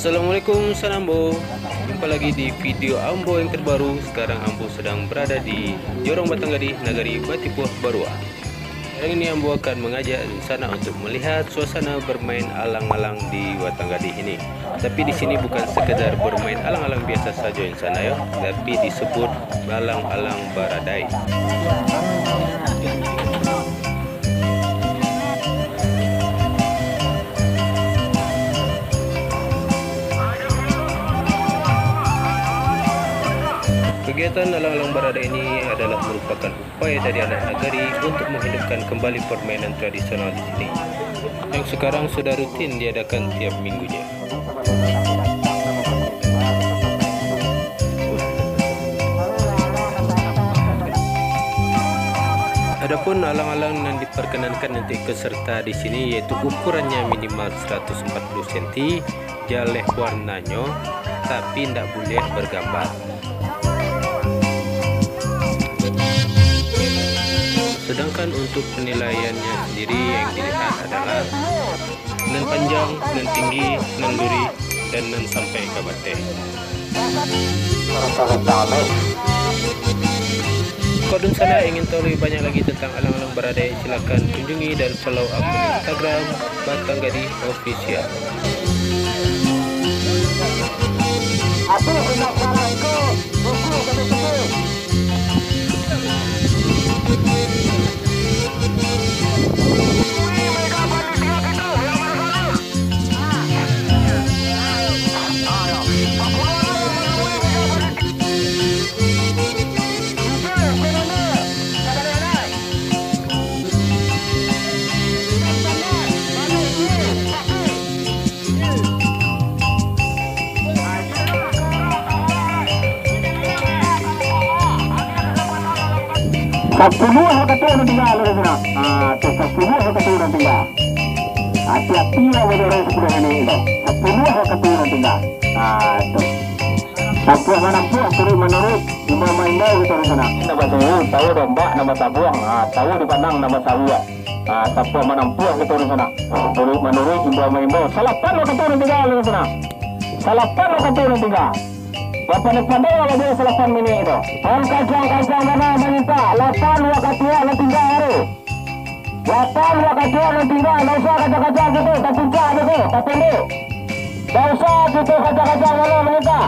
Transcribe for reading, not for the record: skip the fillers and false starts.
Assalamualaikum Sanambo. Jumpa lagi di video Ambo yang terbaru. Sekarang Ambo sedang berada di Jorong Batanggadi, Nagari Batipuh Barua. Hari ini Ambo akan mengajak Insana untuk melihat suasana bermain alang-alang di Batanggadi ini. Tapi di sini bukan sekedar bermain alang-alang biasa saja Insana ya, tapi disebut alang-alang baradai. Kegiatan alang-alang baradai ini adalah merupakan upaya dari anak nagari untuk menghidupkan kembali permainan tradisional di sini, yang sekarang sudah rutin diadakan tiap minggunya. Adapun alang-alang yang diperkenankan untuk peserta di sini yaitu ukurannya minimal 140 cm, jaleh warnanya, tapi tidak boleh bergambar. Sedangkan untuk penilaiannya sendiri yang dilihat adalah nan panjang, nan tinggi, nan duri, dan nan sampai ke batai. Kalau Insana ingin tahu lebih banyak lagi tentang alang-alang baradai, silakan kunjungi dan follow akun Instagram Batanggadi Official. Sepuluh keturun tinggal di sana. Tuh 10 keturun tinggal. Hati-hati lah berdua 10 ini itu. 10 keturun tinggal. Tuh. Sabuang manampuang turun menurut imam main-main gitu di sana. Nama tahu domba, nama sabuang. Tahu dipandang nama sabuang. Sabuang manampuang gitu di sana. Turun menurut imam main-main. Salapan keturun tinggal di sana. Salapan keturun tinggal. Bapak pandai kalau dia selesan mini itu. Kacang mana meminta 8 wakatua lo tinggal hari. 8 wakatua lo tinggal. Nggak usah kacang-kacang gitu. Tak puncak gitu. Tak pendek. Nggak usah gitu kacang-kacang lo meminta.